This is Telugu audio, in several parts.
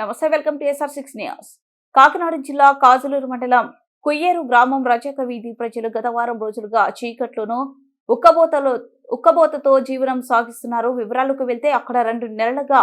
నమస్తే, welcome to SR6 news. Kakinada జిల్లా కాజులూరు మండలం కుయ్యేరు గ్రామం రజక వీధి ప్రజలు గత వారం రోజులుగా చీకట్లోనూ ఉక్కబోతతో జీవనం సాగిస్తున్నారు. వివరాలకు వెళ్తే అక్కడ 2 నెలలుగా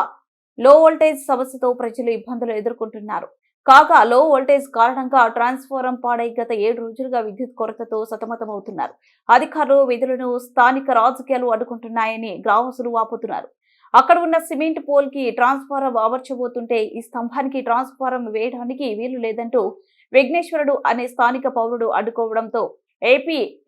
లో వోల్టేజ్ సమస్యతో ప్రజలు ఇబ్బందులు ఎదుర్కొంటున్నారు. కాగా లో వోల్టేజ్ కారణంగా ట్రాన్స్ఫారం పాడై గత 7 రోజులుగా విద్యుత్ కొరతతో సతమతమవుతున్నారు. అధికారులు విధులను స్థానిక రాజకీయాలు అడ్డుకుంటున్నాయని గ్రామస్తులు వాపోతున్నారు. అక్కడ ఉన్న సిమెంట్ పోల్ కి ట్రాన్స్ఫారం అమర్చబోతుంటే ఈ స్తంభానికి ట్రాన్స్ఫారం వేయడానికి వీలు లేదంటూ విఘ్నేశ్వరుడు అనే స్థానిక పౌరుడు అడ్డుకోవడంతో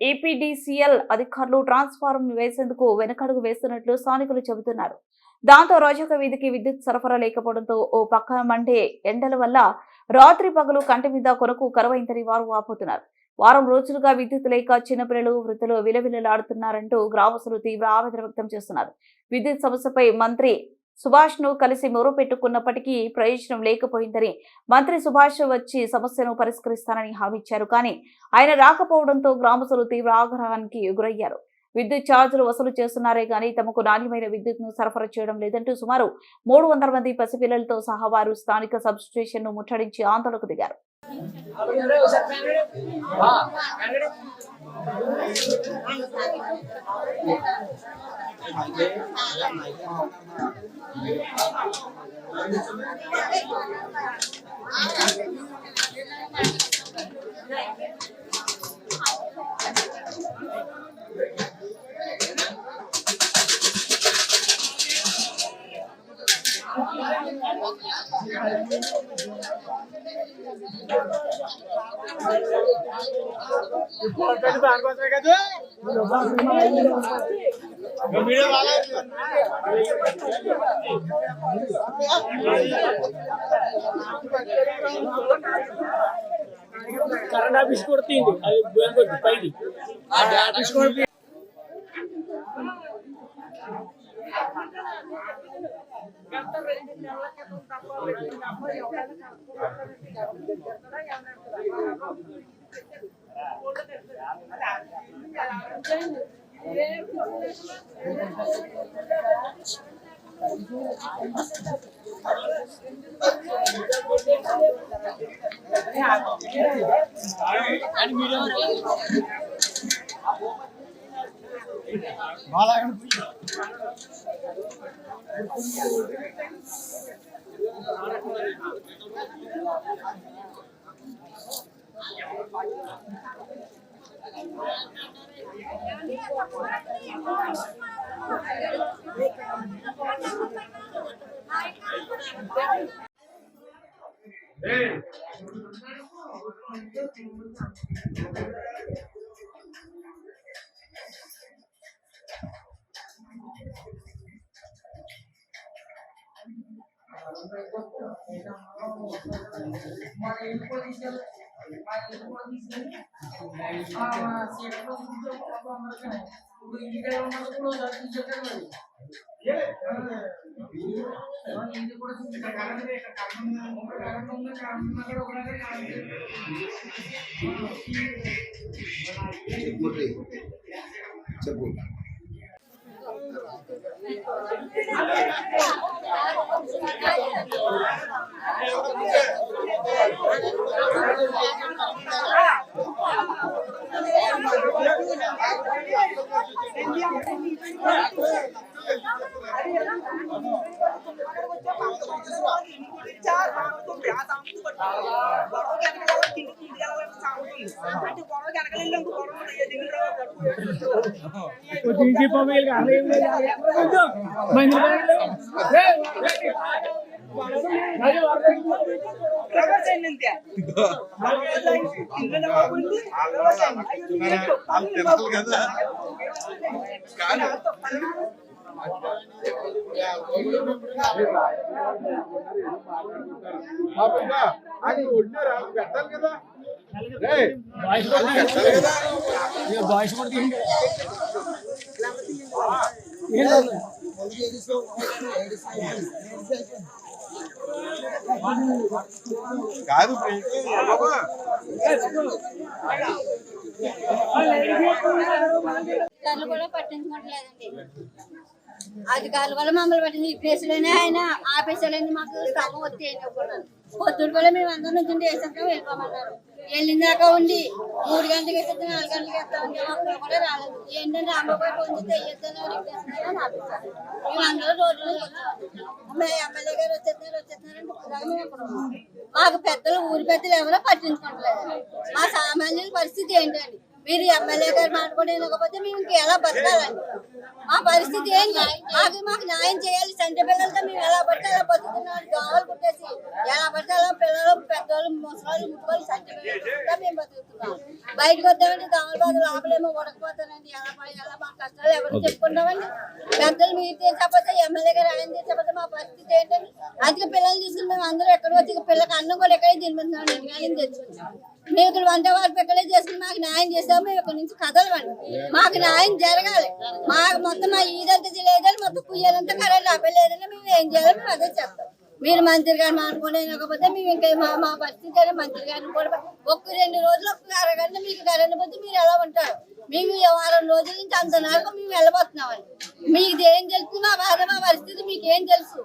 EPDCL అధికారులు ట్రాన్స్ఫారం వేసేందుకు వెనకడుగు వేస్తున్నట్లు స్థానికులు చెబుతున్నారు. దాంతో రోజొక వీధికి విద్యుత్ సరఫరా లేకపోవడంతో ఓ పక్క మండే ఎండల వల్ల రాత్రి పగలు కంటి మీద కొరకు కరువైందని వారు వాపోతున్నారు. వారం రోజులుగా విద్యుత్ లేక చిన్నపిల్లలు వృద్ధులు విలవిలలాడుతున్నారంటూ గ్రామస్తులు తీవ్ర ఆవేదన వ్యక్తం చేస్తున్నారు. విద్యుత్ సమస్యపై మంత్రి సుభాష్ ను కలిసి మొరు పెట్టుకున్నప్పటికీ ప్రయోజనం లేకపోయిందని, మంత్రి సుభాష్ వచ్చి సమస్యను పరిష్కరిస్తానని హామీ ఇచ్చారు. కానీ ఆయన రాకపోవడంతో గ్రామస్తులు తీవ్ర ఆగ్రహానికి గురయ్యారు. విద్యుత్ ఛార్జీలు వసూలు చేస్తున్నారే గానీ తమకు నాణ్యమైన విద్యుత్ ను సరఫరా చేయడం లేదంటూ సుమారు 300 మంది పసిపిల్లలతో సహా వారు స్థానిక సబ్ స్టేషన్ ను ముట్టడించి ఆందోళనకు దిగారు. కరెంట్ ఆఫీస్ కొడుతుంది అది పైకి ఆఫీస్ కొడుతుంది. కాదు కూడా పట్టించుకోవట్లేదండి. అధికారులు కూడా మమ్మల్ని పట్టింది. ఈ ప్లేస్లోనే ఆయన ఆఫీసులన్నీ మాకు స్తంభం వచ్చి వేయకున్నాను. పొద్దుడు కూడా మేము అందరం నుంచి వేసాక వెళ్ళిపోమన్నారు. వెళ్ళిందాక ఉండి 3 గంటలకు వేసేది 4 గంటలకు వేస్తామంటే ఒక్కరు కూడా రాలేదు. ఏంటంటే అమ్మగారు పొందితే వేయొద్దని రిక్వెస్ట్ ఆఫీసర్ మేము అందరూ రోడ్డు మీద వచ్చాము. ఎమ్మెల్యే గారు వచ్చేస్తున్నారంటే మేము అక్కడ ఉన్నాం. మాకు పెద్దలు ఊరి పెద్దలు ఎవరో పట్టించుకోవట్లేదు. మా సామాన్యుల పరిస్థితి ఏంటండి? మీరు ఎమ్మెల్యే గారు మాట కూడా వినకపోతే మేము ఇంకా ఎలా బతకాలండి? మా పరిస్థితి ఏంటి? మాకు న్యాయం చేయాలి. సంటి పిల్లలతో మేము ఎలా పడితే అలా బతుకుతున్నాం. దోమలు కుట్టేసి ఎలా పడితే అలా పిల్లలు పెద్దవాళ్ళు ముసలాళ్ళు ముట్టుకోవాలి. సంటి పిల్లలతో మేము బతుకుతున్నాం. బయటకు వద్దామంటే దోమల బాధ లోపలేమో ఉడకపోతానండి. ఎలా మా కష్టాలు ఎవరు చెప్పుకుంటామండి? పెద్దలు మీరు తీర్చకపోతే ఎమ్మెల్యే గారు ఆయన తీర్చకపోతే మా పరిస్థితి ఏంటండి? అందుకే పిల్లలు తీసుకుని మేము అందరూ ఎక్కడ వచ్చి పిల్లకి అన్నం కూడా ఎక్కడే తినిపిస్తున్నాం. న్యాయం తెచ్చుకుంటాం. మేము ఇక్కడ వంట వారికి ఎక్కడే చేసుకుని మాకు న్యాయం చేసాము. మేము ఇక్కడ నుంచి కదలవండి. మాకు న్యాయం జరగాలి. మాకు మొత్తం మా ఈదంతా లేదని మొత్తం కుయ్యాలంతా కరెంట్ ఆపలేదని మేము ఏం చేయాలో మేము అదే చెప్తాం. మీరు మంత్రి గారు మానుకోండి లేకపోతే మేము ఇంకా మా పరిస్థితి అయినా మంత్రి గారిని కూడా 1-2 రోజులు ఒక్క అరగంట మీకు కరెంట్ పోతే మీరు ఎలా ఉంటారు? మేము 1 రోజుల నుంచి అంత నాలుగు మేము వెళ్ళబోతున్నామండి. మీకు ఏం తెలుసు? మా బాధ మా పరిస్థితి మీకేం తెలుసు?